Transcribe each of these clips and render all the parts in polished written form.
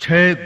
6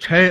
6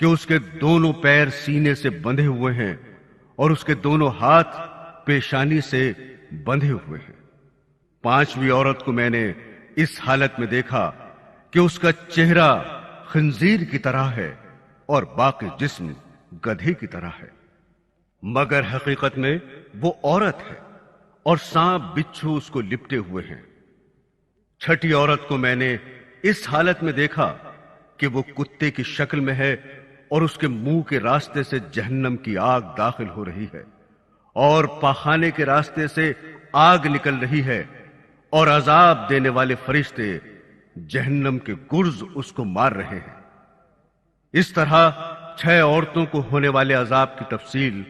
کہ اس کے دونوں پیر سینے سے بندھے ہوئے ہیں اور اس کے دونوں ہاتھ پیشانی سے بندھے ہوئے ہیں۔ پانچویں عورت کو میں نے اس حالت میں دیکھا کہ اس کا چہرہ خنزیر کی طرح ہے اور باقی جسم گدھے کی طرح ہے، مگر حقیقت میں وہ عورت ہے اور سانپ بچھو اس کو لپٹے ہوئے ہیں۔ چھٹی عورت کو میں نے اس حالت میں دیکھا کہ وہ کتے کی شکل میں ہے اور اس کے منہ کے راستے سے جہنم کی آگ داخل ہو رہی ہے اور پاخانے کے راستے سے آگ نکل رہی ہے اور عذاب دینے والے فرشتے جہنم کے گرز اس کو مار رہے ہیں۔ اس طرح 6 عورتوں کو ہونے والے عذاب کی تفصیل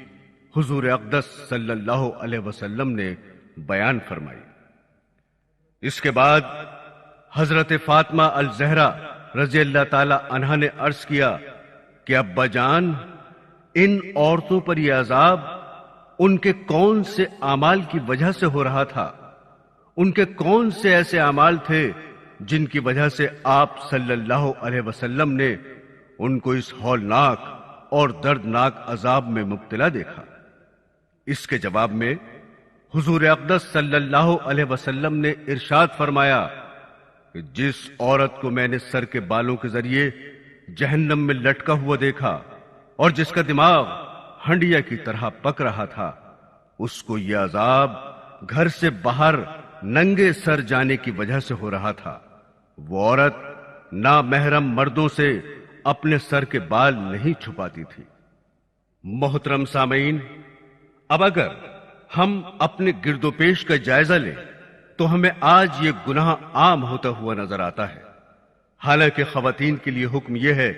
حضور اقدس صلی اللہ علیہ وسلم نے بیان فرمائی۔ اس کے بعد حضرت فاطمہ الزہرا رضی اللہ تعالی عنہا نے عرض کیا کہ ابا جان، ان عورتوں پر یہ عذاب ان کے کون سے اعمال کی وجہ سے ہو رہا تھا؟ ان کے کون سے ایسے اعمال تھے جن کی وجہ سے آپ صلی اللہ علیہ وسلم نے ان کو اس ہولناک اور دردناک عذاب میں مبتلا دیکھا؟ اس کے جواب میں حضور اقدس صلی اللہ علیہ وسلم نے ارشاد فرمایا کہ جس عورت کو میں نے سر کے بالوں کے ذریعے جہنم میں لٹکا ہوا دیکھا اور جس کا دماغ ہنڈیا کی طرح پک رہا تھا، اس کو یہ عذاب گھر سے باہر ننگے سر جانے کی وجہ سے ہو رہا تھا۔ وہ عورت نامحرم مردوں سے اپنے سر کے بال نہیں چھپاتی تھی۔ محترم سامعین، اب اگر ہم اپنے گرد و پیش کا جائزہ لیں تو ہمیں آج یہ گناہ عام ہوتا ہوا نظر آتا ہے، حالانکہ خواتین کے لیے حکم یہ ہے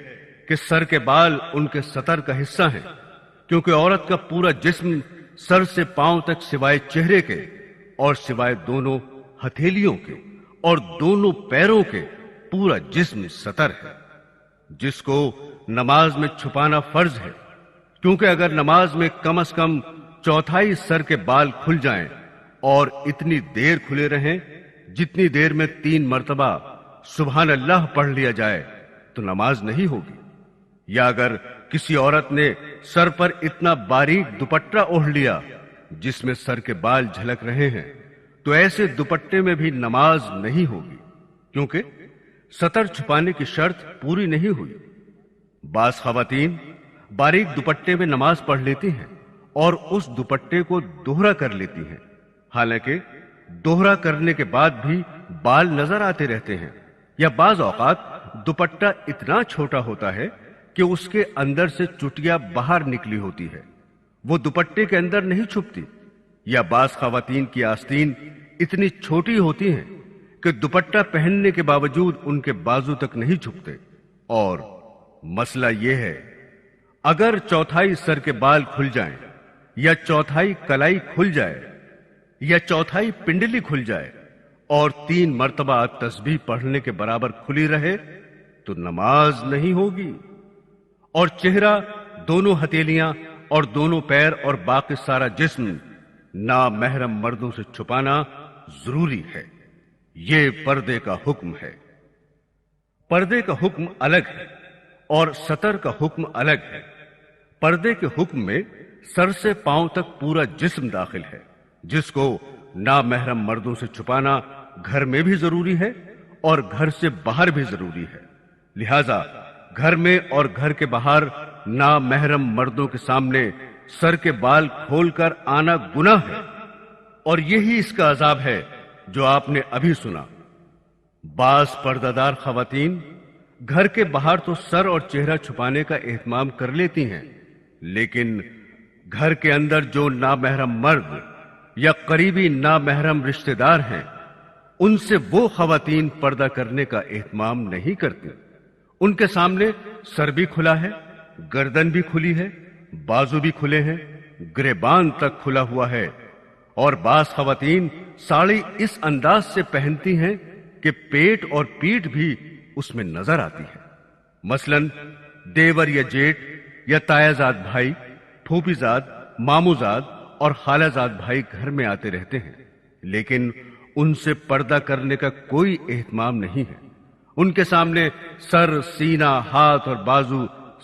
کہ سر کے بال ان کے ستر کا حصہ ہیں، کیونکہ عورت کا پورا جسم سر سے پاؤں تک سوائے چہرے کے اور سوائے دونوں ہتھیلیوں کے اور دونوں پیروں کے پورا جسم ستر ہے، جس کو نماز میں چھپانا فرض ہے، کیونکہ اگر نماز میں کم از کم چوتھائی سر کے بال کھل جائیں اور اتنی دیر کھلے رہیں جتنی دیر میں 3 مرتبہ سبحان اللہ پڑھ لیا جائے تو نماز نہیں ہوگی۔ یا اگر کسی عورت نے سر پر اتنا باریک دوپٹہ اوڑھ لیا جس میں سر کے بال جھلک رہے ہیں تو ایسے دوپٹے میں بھی نماز نہیں ہوگی، کیونکہ ستر چھپانے کی شرط پوری نہیں ہوئی۔ بعض خواتین باریک دوپٹے میں نماز پڑھ لیتی ہیں اور اس دوپٹے کو دوہرا کر لیتی ہیں، حالانکہ دوہرا کرنے کے بعد بھی بال نظر آتے رہتے ہیں، یا بعض اوقات دوپٹہ اتنا چھوٹا ہوتا ہے کہ اس کے اندر سے چٹیا باہر نکلی ہوتی ہے، وہ دوپٹے کے اندر نہیں چھپتی، یا بعض خواتین کی آستین اتنی چھوٹی ہوتی ہیں کہ دوپٹہ پہننے کے باوجود ان کے بازو تک نہیں چھپتے۔ اور مسئلہ یہ ہے، اگر چوتھائی سر کے بال کھل جائیں یا چوتھائی کلائی کھل جائے یا چوتھائی پنڈلی کھل جائے اور 3 مرتبہ تسبیح پڑھنے کے برابر کھلی رہے تو نماز نہیں ہوگی۔ اور چہرہ، دونوں ہتھیلیاں اور دونوں پیر اور باقی سارا جسم نامحرم مردوں سے چھپانا ضروری ہے۔ یہ پردے کا حکم ہے۔ پردے کا حکم الگ ہے اور ستر کا حکم الگ ہے۔ پردے کے حکم میں سر سے پاؤں تک پورا جسم داخل ہے، جس کو نامحرم مردوں سے چھپانا گھر میں بھی ضروری ہے اور گھر سے باہر بھی ضروری ہے۔ لہذا گھر میں اور گھر کے باہر نامحرم مردوں کے سامنے سر کے بال کھول کر آنا گناہ ہے، اور یہی اس کا عذاب ہے جو آپ نے ابھی سنا۔ بعض پردہ دار خواتین گھر کے باہر تو سر اور چہرہ چھپانے کا اہتمام کر لیتی ہیں، لیکن گھر کے اندر جو نامحرم مرد یا قریبی نامحرم رشتہ دار ہیں ان سے وہ خواتین پردہ کرنے کا اہتمام نہیں کرتی۔ ان کے سامنے سر بھی کھلا ہے، گردن بھی کھلی ہے، بازو بھی کھلے ہیں، گریبان تک کھلا ہوا ہے، اور بعض خواتین ساڑی اس انداز سے پہنتی ہیں کہ پیٹ اور پیٹھ بھی اس میں نظر آتی ہے۔ مثلا دیور یا جیٹ یا تایا زاد بھائی، پھوپھی زاد، مامو زاد اور خالہ زاد بھائی گھر میں آتے رہتے ہیں، لیکن ان سے پردہ کرنے کا کوئی اہتمام نہیں ہے۔ ان کے سامنے سر، سینہ، ہاتھ اور بازو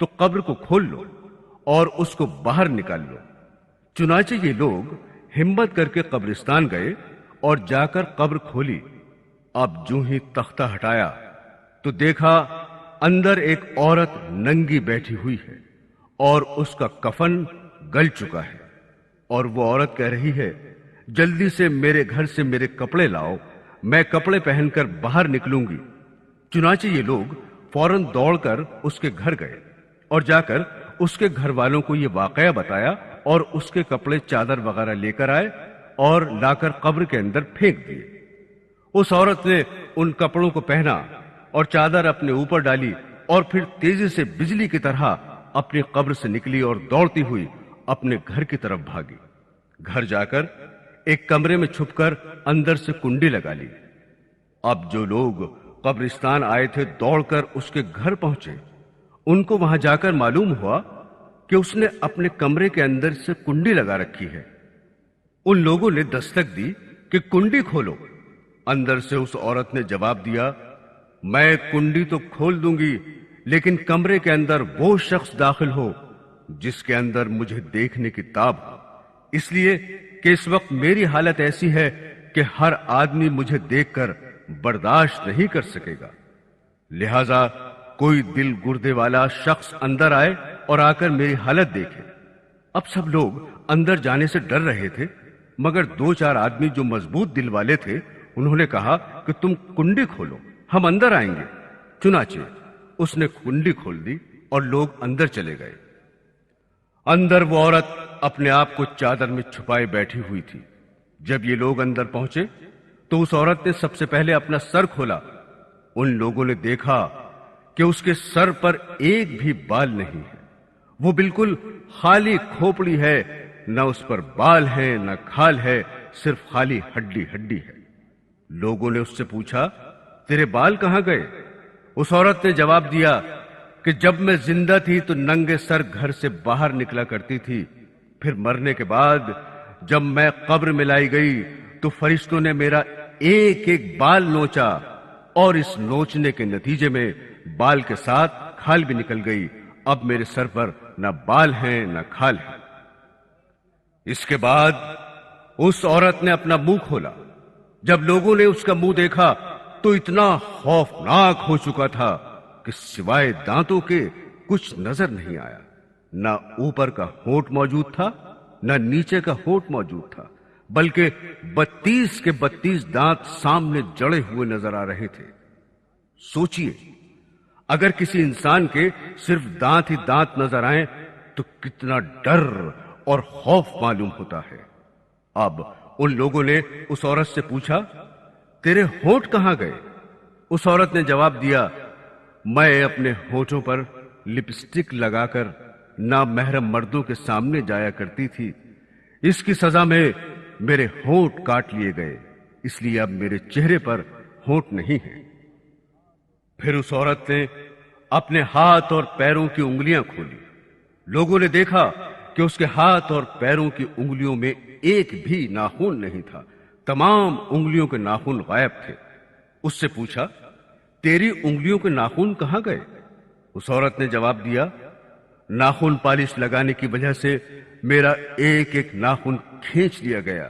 تو قبر کو کھول لو اور اس کو باہر نکال لو۔ چنانچہ یہ لوگ ہمت کر کے قبرستان گئے اور جا کر قبر کھولی۔ اب جو ہی تختہ ہٹایا تو دیکھا اندر ایک عورت ننگی بیٹھی ہوئی ہے اور اس کا کفن گل چکا ہے، اور وہ عورت کہہ رہی ہے، جلدی سے میرے گھر سے میرے کپڑے لاؤ، میں کپڑے پہن کر باہر نکلوں گی۔ چنانچہ یہ لوگ فوراً دوڑ کر اس کے گھر گئے اور جا کر اس کے گھر والوں کو یہ واقعہ بتایا، اور اس کے کپڑے چادر وغیرہ لے کر آئے اور لا کر قبر کے اندر پھینک دیے۔ اس عورت نے ان کپڑوں کو پہنا اور چادر اپنے اوپر ڈالی، اور پھر تیزی سے بجلی کی طرح اپنی قبر سے نکلی اور دوڑتی ہوئی اپنے گھر کی طرف بھاگی۔ گھر جا کر ایک کمرے میں چھپ کر اندر سے کنڈی لگا لی۔ اب جو لوگ قبرستان آئے تھے دوڑ کر اس کے گھر پہنچے، ان کو وہاں جا کر معلوم ہوا کہ اس نے اپنے کمرے کے اندر سے کنڈی لگا رکھی ہے۔ ان لوگوں نے دستک دی کہ کنڈی کھولو۔ اندر سے اس عورت نے جواب دیا، میں کنڈی تو کھول دوں گی، لیکن کمرے کے اندر وہ شخص داخل ہو جس کے اندر مجھے دیکھنے کی تاب ہو، اس لیے کہ اس وقت میری حالت ایسی ہے کہ ہر آدمی مجھے دیکھ کر برداشت نہیں کر سکے گا، لہذا کوئی دل گردے والا شخص اندر آئے اور آ کر میری حالت دیکھے۔ اب سب لوگ اندر جانے سے ڈر رہے تھے، مگر دو چار آدمی جو مضبوط دل والے تھے انہوں نے کہا کہ تم کنڈی کھولو، ہم اندر آئیں گے۔ چنانچہ اس نے کنڈی کھول دی اور لوگ اندر چلے گئے۔ اندر وہ عورت اپنے آپ کو چادر میں چھپائے بیٹھی ہوئی تھی۔ جب یہ لوگ اندر پہنچے تو اس عورت نے سب سے پہلے اپنا سر کھولا۔ ان لوگوں نے دیکھا کہ اس کے سر پر ایک بھی بال نہیں ہے، وہ بالکل خالی کھوپڑی ہے، نہ اس پر بال ہیں نہ کھال ہے، صرف خالی ہڈی ہڈی ہے۔ لوگوں نے اس سے پوچھا، تیرے بال کہاں گئے؟ اس عورت نے جواب دیا کہ جب میں زندہ تھی تو ننگے سر گھر سے باہر نکلا کرتی تھی، پھر مرنے کے بعد جب میں قبر میں لائی گئی تو فرشتوں نے میرا ایک ایک بال نوچا، اور اس نوچنے کے نتیجے میں بال کے ساتھ کھال بھی نکل گئی۔ اب میرے سر پر نہ بال ہیں نہ کھال ہے۔ اس کے بعد اس عورت نے اپنا منہ کھولا۔ جب لوگوں نے اس کا منہ دیکھا تو اتنا خوفناک ہو چکا تھا کہ سوائے دانتوں کے کچھ نظر نہیں آیا، نہ اوپر کا ہونٹ موجود تھا نہ نیچے کا ہونٹ موجود تھا، بلکہ 32 کے 32 دانت سامنے جڑے ہوئے نظر آ رہے تھے۔ سوچئے، اگر کسی انسان کے صرف دانت ہی دانت نظر آئیں تو کتنا ڈر اور خوف معلوم ہوتا ہے۔ اب ان لوگوں نے اس عورت سے پوچھا، تیرے ہونٹ کہاں گئے؟ اس عورت نے جواب دیا، میں اپنے ہونٹوں پر لپسٹک لگا کر نامحرم مردوں کے سامنے جایا کرتی تھی، اس کی سزا میں میرے ہونٹ کاٹ لیے گئے، اس لیے اب میرے چہرے پر ہونٹ نہیں ہیں۔ پھر اس عورت نے اپنے ہاتھ اور پیروں کی انگلیاں کھولی۔ لوگوں نے دیکھا کہ اس کے ہاتھ اور پیروں کی انگلیوں میں ایک بھی ناخن نہیں تھا، تمام انگلیوں کے ناخن غائب تھے۔ اس سے پوچھا، تیری انگلیوں کے ناخن کہاں گئے؟ اس عورت نے جواب دیا، ناخن پالش لگانے کی وجہ سے میرا ایک ایک ناخن کھینچ لیا گیا،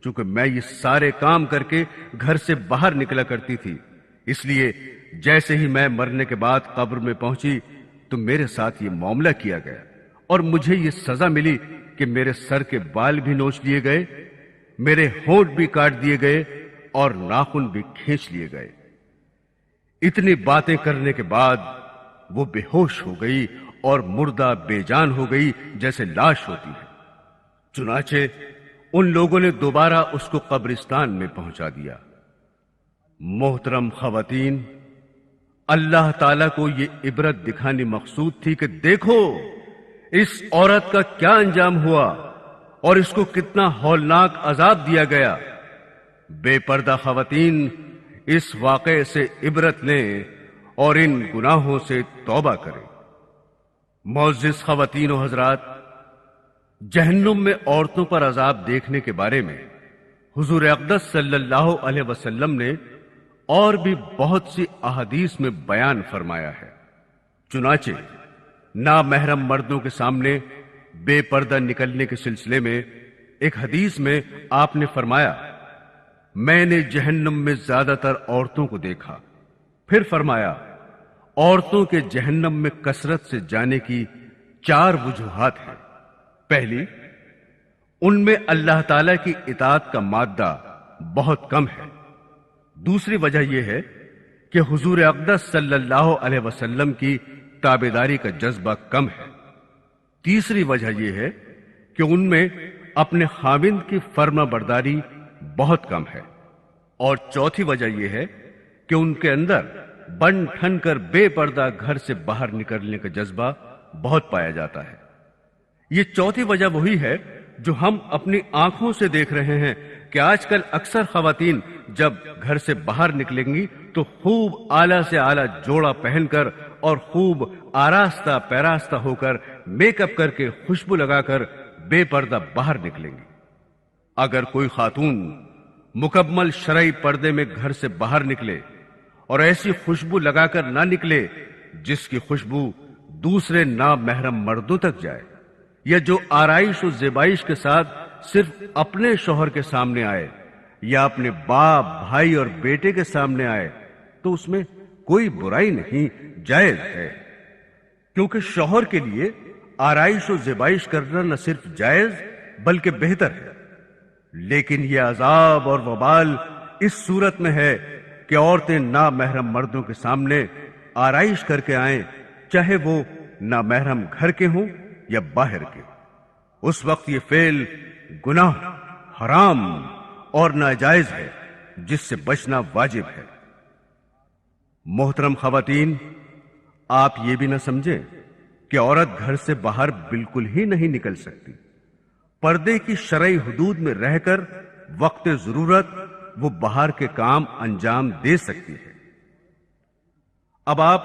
چونکہ میں یہ سارے کام کر کے گھر سے باہر نکلا کرتی تھی، اس لیے جیسے ہی میں مرنے کے بعد قبر میں پہنچی تو میرے ساتھ یہ معاملہ کیا گیا، اور مجھے یہ سزا ملی کہ میرے سر کے بال بھی نوچ لیے گئے، میرے ہونٹ بھی کاٹ دیے گئے اور ناخن بھی کھینچ لیے گئے۔ اتنی باتیں کرنے کے بعد وہ بے ہوش ہو گئی اور مردہ بے جان ہو گئی جیسے لاش ہوتی ہے۔ چنانچہ ان لوگوں نے دوبارہ اس کو قبرستان میں پہنچا دیا۔ محترم خواتین، اللہ تعالیٰ کو یہ عبرت دکھانی مقصود تھی کہ دیکھو اس عورت کا کیا انجام ہوا اور اس کو کتنا ہولناک عذاب دیا گیا۔ بے پردہ خواتین اس واقعے سے عبرت لیں اور ان گناہوں سے توبہ کریں۔ معزز خواتین و حضرات، جہنم میں عورتوں پر عذاب دیکھنے کے بارے میں حضور اقدس صلی اللہ علیہ وسلم نے اور بھی بہت سی احادیث میں بیان فرمایا ہے۔ چنانچہ نامحرم مردوں کے سامنے بے پردہ نکلنے کے سلسلے میں ایک حدیث میں آپ نے فرمایا، میں نے جہنم میں زیادہ تر عورتوں کو دیکھا۔ پھر فرمایا، عورتوں کے جہنم میں کثرت سے جانے کی 4 وجوہات ہیں۔ پہلی، ان میں اللہ تعالی کی اطاعت کا مادہ بہت کم ہے۔ دوسری وجہ یہ ہے کہ حضور اقدس صلی اللہ علیہ وسلم کی تابعداری کا جذبہ کم ہے۔ تیسری وجہ یہ ہے کہ ان میں اپنے خاوند کی فرما برداری بہت کم ہے۔ اور چوتھی وجہ یہ ہے کہ ان کے اندر بن ٹھن کر بے پردہ گھر سے باہر نکلنے کا جذبہ بہت پایا جاتا ہے۔ یہ چوتھی وجہ وہی ہے جو ہم اپنی آنکھوں سے دیکھ رہے ہیں کہ آج کل اکثر خواتین جب گھر سے باہر نکلیں گی تو خوب اعلیٰ سے اعلیٰ جوڑا پہن کر اور خوب آراستہ پیراستہ ہو کر میک اپ کر کے خوشبو لگا کر بے پردہ باہر نکلیں گی۔ اگر کوئی خاتون مکمل شرعی پردے میں گھر سے باہر نکلے اور ایسی خوشبو لگا کر نہ نکلے جس کی خوشبو دوسرے نامحرم مردوں تک جائے، یا جو آرائش و زیبائش کے ساتھ صرف اپنے شوہر کے سامنے آئے یا اپنے باپ، بھائی اور بیٹے کے سامنے آئے، تو اس میں کوئی برائی نہیں، جائز ہے۔ کیونکہ شوہر کے لیے آرائش و زیبائش کرنا نہ صرف جائز بلکہ بہتر ہے۔ لیکن یہ عذاب اور وبال اس صورت میں ہے کہ عورتیں نامحرم مردوں کے سامنے آرائش کر کے آئیں، چاہے وہ نامحرم گھر کے ہوں یا باہر کے۔ اس وقت یہ فعل گناہ، حرام اور ناجائز ہے جس سے بچنا واجب ہے۔ محترم خواتین، آپ یہ بھی نہ سمجھیں کہ عورت گھر سے باہر بالکل ہی نہیں نکل سکتی۔ پردے کی شرعی حدود میں رہ کر وقت ضرورت وہ باہر کے کام انجام دے سکتی ہے۔ اب آپ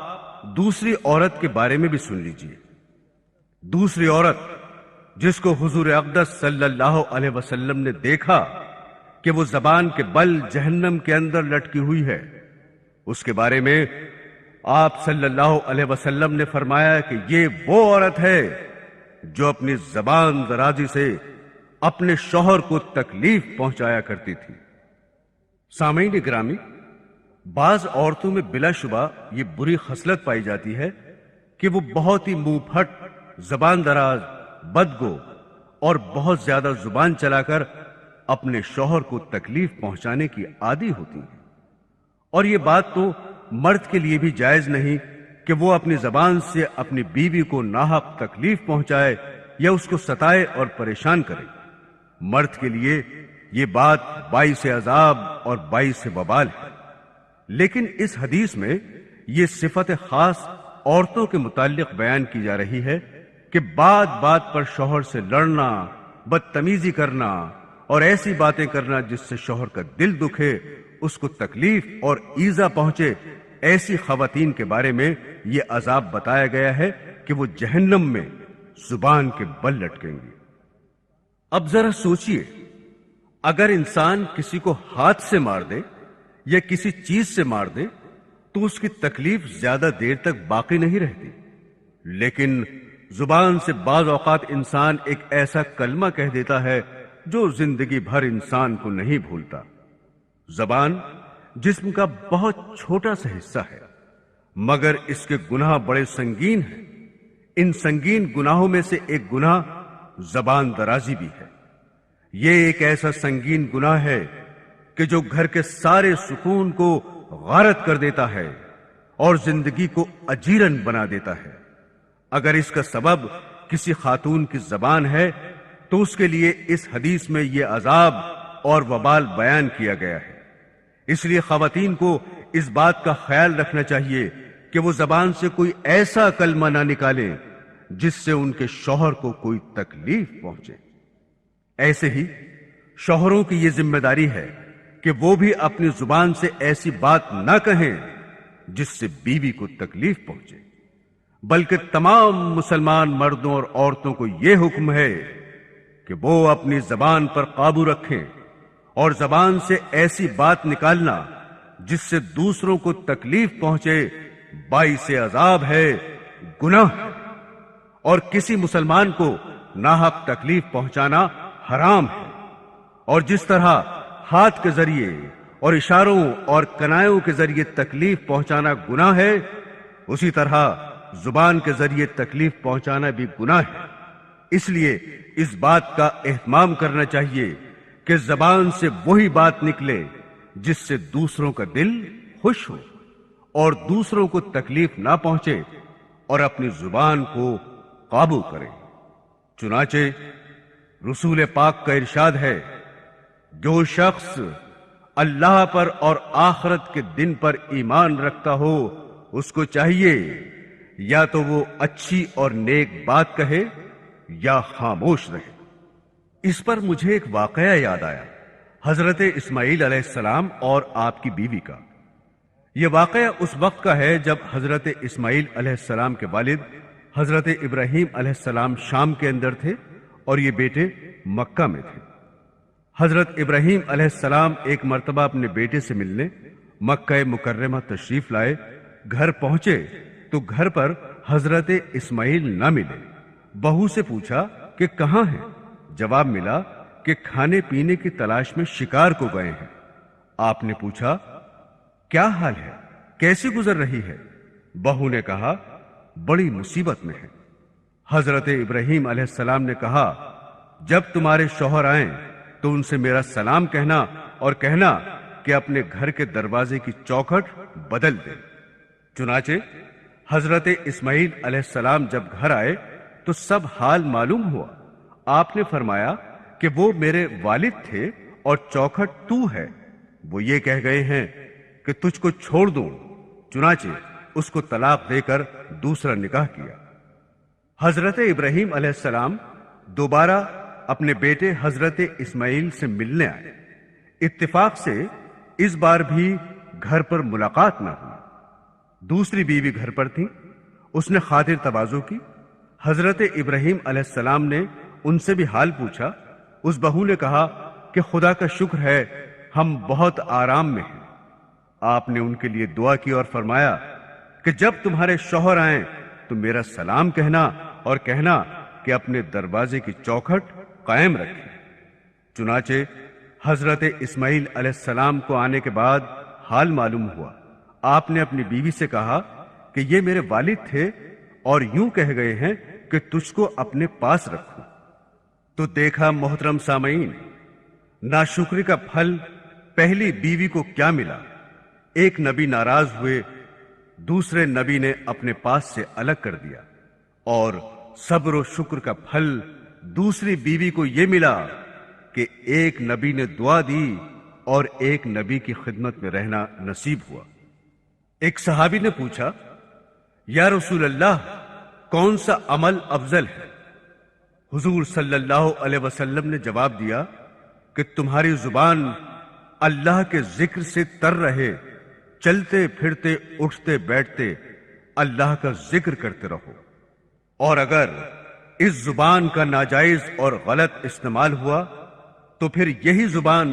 دوسری عورت کے بارے میں بھی سن لیجئے۔ دوسری عورت جس کو حضور اقدس صلی اللہ علیہ وسلم نے دیکھا کہ وہ زبان کے بل جہنم کے اندر لٹکی ہوئی ہے، اس کے بارے میں آپ صلی اللہ علیہ وسلم نے فرمایا کہ یہ وہ عورت ہے جو اپنی زبان درازی سے اپنے شوہر کو تکلیف پہنچایا کرتی تھی۔ سامعین گرامی، بعض عورتوں میں بلا شبہ یہ بری خصلت پائی جاتی ہے کہ وہ بہت ہی منہ پھٹ، زبان دراز، بدگو اور بہت زیادہ زبان چلا کر اپنے شوہر کو تکلیف پہنچانے کی عادی ہوتی ہیں۔ اور یہ بات تو مرد کے لیے بھی جائز نہیں کہ وہ اپنی زبان سے اپنی بیوی کو ناحق تکلیف پہنچائے یا اس کو ستائے اور پریشان کرے۔ مرد کے لیے یہ بات باعث عذاب اور باعث وبال ہے۔ لیکن اس حدیث میں یہ صفت خاص عورتوں کے متعلق بیان کی جا رہی ہے کہ بات بات پر شوہر سے لڑنا، بدتمیزی کرنا اور ایسی باتیں کرنا جس سے شوہر کا دل دکھے، اس کو تکلیف اور ایذا پہنچے، ایسی خواتین کے بارے میں یہ عذاب بتایا گیا ہے کہ وہ جہنم میں زبان کے بل لٹکیں گی۔ اب ذرا سوچئے، اگر انسان کسی کو ہاتھ سے مار دے یا کسی چیز سے مار دے تو اس کی تکلیف زیادہ دیر تک باقی نہیں رہتی، لیکن زبان سے بعض اوقات انسان ایک ایسا کلمہ کہہ دیتا ہے جو زندگی بھر انسان کو نہیں بھولتا۔ زبان جسم کا بہت چھوٹا سا حصہ ہے، مگر اس کے گناہ بڑے سنگین ہیں۔ ان سنگین گناہوں میں سے ایک گناہ زبان درازی بھی ہے۔ یہ ایک ایسا سنگین گناہ ہے کہ جو گھر کے سارے سکون کو غارت کر دیتا ہے اور زندگی کو اجیرن بنا دیتا ہے۔ اگر اس کا سبب کسی خاتون کی زبان ہے تو اس کے لیے اس حدیث میں یہ عذاب اور وبال بیان کیا گیا ہے۔ اس لیے خواتین کو اس بات کا خیال رکھنا چاہیے کہ وہ زبان سے کوئی ایسا کلمہ نہ نکالیں جس سے ان کے شوہر کو کوئی تکلیف پہنچے۔ ایسے ہی شوہروں کی یہ ذمہ داری ہے کہ وہ بھی اپنی زبان سے ایسی بات نہ کہیں جس سے بیوی کو تکلیف پہنچے، بلکہ تمام مسلمان مردوں اور عورتوں کو یہ حکم ہے کہ وہ اپنی زبان پر قابو رکھیں، اور زبان سے ایسی بات نکالنا جس سے دوسروں کو تکلیف پہنچے باعث عذاب ہے، گناہ ہے۔ اور کسی مسلمان کو ناحق تکلیف پہنچانا حرام ہے، اور جس طرح ہاتھ کے ذریعے اور اشاروں اور کنایوں کے ذریعے تکلیف پہنچانا گناہ ہے، اسی طرح زبان کے ذریعے تکلیف پہنچانا بھی گناہ ہے۔ اس لیے اس بات کا اہتمام کرنا چاہیے کہ زبان سے وہی بات نکلے جس سے دوسروں کا دل خوش ہو اور دوسروں کو تکلیف نہ پہنچے، اور اپنی زبان کو قابو کرے۔ چنانچہ رسول پاک کا ارشاد ہے، جو شخص اللہ پر اور آخرت کے دن پر ایمان رکھتا ہو، اس کو چاہیے یا تو وہ اچھی اور نیک بات کہے یا خاموش رہے۔ اس پر مجھے ایک واقعہ یاد آیا، حضرت اسماعیل علیہ السلام اور آپ کی بیوی کا۔ یہ واقعہ اس وقت کا ہے جب حضرت اسماعیل علیہ السلام کے والد حضرت ابراہیم علیہ السلام شام کے اندر تھے اور یہ بیٹے مکہ میں تھے۔ حضرت ابراہیم علیہ السلام ایک مرتبہ اپنے بیٹے سے ملنے مکہ مکرمہ تشریف لائے۔ گھر پہنچے تو گھر پر حضرت اسماعیل نہ ملے۔ بہو سے پوچھا کہ کہاں ہیں؟ جواب ملا کہ کھانے پینے کی تلاش میں شکار کو گئے ہیں۔ آپ نے پوچھا کیا حال ہے، کیسی گزر رہی ہے؟ بہو نے کہا بڑی مصیبت میں ہے۔ حضرت ابراہیم علیہ السلام نے کہا جب تمہارے شوہر آئیں تو ان سے میرا سلام کہنا اور کہنا کہ اپنے گھر کے دروازے کی چوکھٹ بدل دیں۔ چنانچہ حضرت اسماعیل علیہ السلام جب گھر آئے تو سب حال معلوم ہوا۔ آپ نے فرمایا کہ وہ میرے والد تھے اور چوکھٹ تو ہے، وہ یہ کہہ گئے ہیں کہ تجھ کو چھوڑ دوں۔ چنانچہ اس کو طلاق دے کر دوسرا نکاح کیا۔ حضرت ابراہیم علیہ السلام دوبارہ اپنے بیٹے حضرت اسماعیل سے ملنے آئے۔ اتفاق سے اس بار بھی گھر پر ملاقات نہ ہوئی۔ دوسری بیوی گھر پر تھی، اس نے خاطر تواضع کی۔ حضرت ابراہیم علیہ السلام نے ان سے بھی حال پوچھا۔ اس بہو نے کہا کہ خدا کا شکر ہے ہم بہت آرام میں ہیں۔ آپ نے ان کے لیے دعا کی اور فرمایا کہ جب تمہارے شوہر آئیں تو میرا سلام کہنا اور کہنا کہ اپنے دروازے کی چوکھٹ قائم رکھیں۔ چنانچہ حضرت اسماعیل علیہ السلام کو آنے کے بعد حال معلوم ہوا۔ آپ نے اپنی بیوی سے کہا کہ یہ میرے والد تھے اور یوں کہہ گئے ہیں کہ تجھ کو اپنے پاس رکھوں۔ تو دیکھا محترم سامعین، ناشکری کا پھل پہلی بیوی کو کیا ملا۔ ایک نبی ناراض ہوئے، دوسرے نبی نے اپنے پاس سے الگ کر دیا، اور صبر و شکر کا پھل دوسری بیوی کو یہ ملا کہ ایک نبی نے دعا دی اور ایک نبی کی خدمت میں رہنا نصیب ہوا۔ ایک صحابی نے پوچھا یا رسول اللہ کون سا عمل افضل ہے؟ حضور صلی اللہ علیہ وسلم نے جواب دیا کہ تمہاری زبان اللہ کے ذکر سے تر رہے، چلتے پھرتے اٹھتے بیٹھتے اللہ کا ذکر کرتے رہو، اور اگر اس زبان کا ناجائز اور غلط استعمال ہوا تو پھر یہی زبان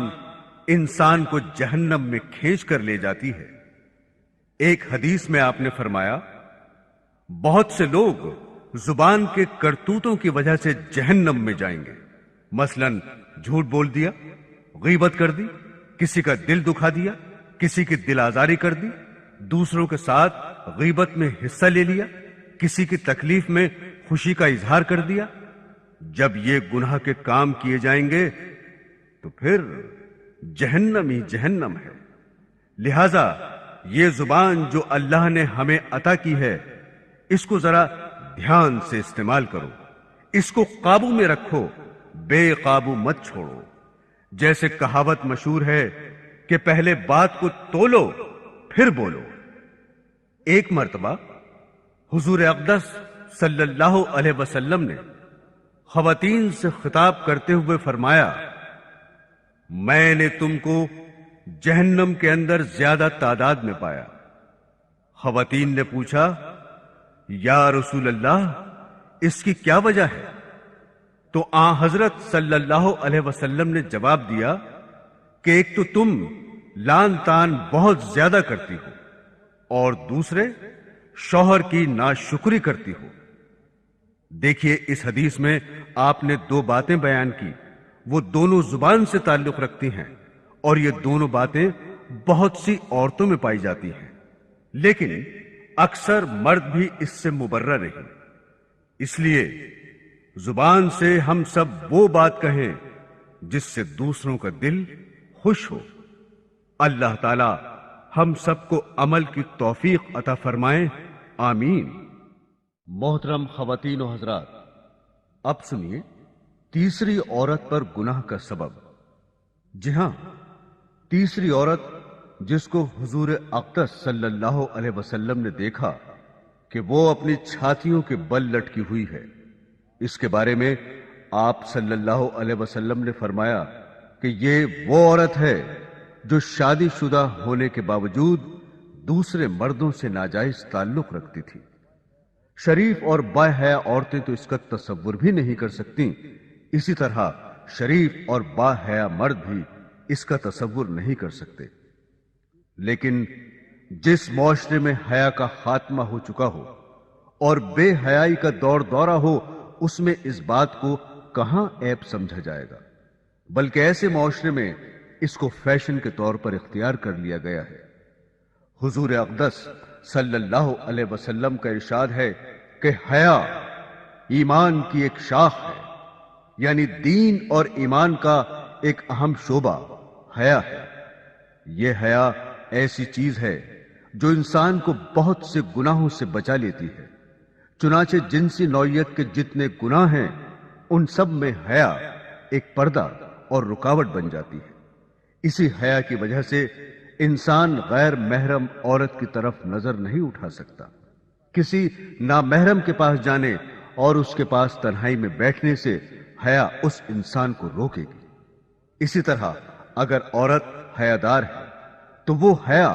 انسان کو جہنم میں کھینچ کر لے جاتی ہے۔ ایک حدیث میں آپ نے فرمایا بہت سے لوگ زبان کے کرتوتوں کی وجہ سے جہنم میں جائیں گے، مثلا جھوٹ بول دیا، غیبت کر دی، کسی کا دل دکھا دیا، کسی کی دل آزاری کر دی، دوسروں کے ساتھ غیبت میں حصہ لے لیا، کسی کی تکلیف میں خوشی کا اظہار کر دیا۔ جب یہ گناہ کے کام کیے جائیں گے تو پھر جہنم ہی جہنم ہے۔ لہذا یہ زبان جو اللہ نے ہمیں عطا کی ہے، اس کو ذرا دھیان سے استعمال کرو، اس کو قابو میں رکھو، بے قابو مت چھوڑو۔ جیسے کہاوت مشہور ہے کہ پہلے بات کو تولو پھر بولو۔ ایک مرتبہ حضور اقدس صلی اللہ علیہ وسلم نے خواتین سے خطاب کرتے ہوئے فرمایا میں نے تم کو جہنم کے اندر زیادہ تعداد میں پایا۔ خواتین نے پوچھا یا رسول اللہ اس کی کیا وجہ ہے؟ تو حضرت صلی اللہ علیہ وسلم نے جواب دیا کہ ایک تو تم لان تان بہت زیادہ کرتی ہو اور دوسرے شوہر کی ناشکری کرتی ہو۔ دیکھیے اس حدیث میں آپ نے دو باتیں بیان کی، وہ دونوں زبان سے تعلق رکھتی ہیں، اور یہ دونوں باتیں بہت سی عورتوں میں پائی جاتی ہیں، لیکن اکثر مرد بھی اس سے مبرہ نہیں۔ اس لیے زبان سے ہم سب وہ بات کہیں جس سے دوسروں کا دل خوش ہو۔ اللہ تعالی ہم سب کو عمل کی توفیق عطا فرمائے، آمین۔ محترم خواتین و حضرات، اب سنیے تیسری عورت پر گناہ کا سبب۔ جی ہاں، تیسری عورت جس کو حضور اقدس صلی اللہ علیہ وسلم نے دیکھا کہ وہ اپنی چھاتیوں کے بل لٹکی ہوئی ہے، اس کے بارے میں آپ صلی اللہ علیہ وسلم نے فرمایا کہ یہ وہ عورت ہے جو شادی شدہ ہونے کے باوجود دوسرے مردوں سے ناجائز تعلق رکھتی تھی۔ شریف اور باحیا عورتیں تو اس کا تصور بھی نہیں کر سکتی، اسی طرح شریف اور باحیا مرد بھی اس کا تصور نہیں کر سکتے۔ لیکن جس معاشرے میں حیا کا خاتمہ ہو چکا ہو اور بے حیائی کا دور دورہ ہو، اس میں اس بات کو کہاں عیب سمجھا جائے گا، بلکہ ایسے معاشرے میں اس کو فیشن کے طور پر اختیار کر لیا گیا ہے۔ حضور اقدس صلی اللہ علیہ وسلم کا ارشاد ہے کہ حیا ایمان کی ایک شاخ ہے، یعنی دین اور ایمان کا ایک اہم شعبہ حیا ہے۔ یہ حیا ایسی چیز ہے جو انسان کو بہت سے گناہوں سے بچا لیتی ہے، چنانچہ جنسی نوعیت کے جتنے گناہ ہیں ان سب میں حیا ایک پردہ اور رکاوٹ بن جاتی ہے۔ اسی حیا کی وجہ سے انسان غیر محرم عورت کی طرف نظر نہیں اٹھا سکتا۔ کسی نامحرم کے پاس جانے اور اس کے پاس تنہائی میں بیٹھنے سے حیا اس انسان کو روکے گی۔ اسی طرح اگر عورت حیادار ہے تو وہ حیا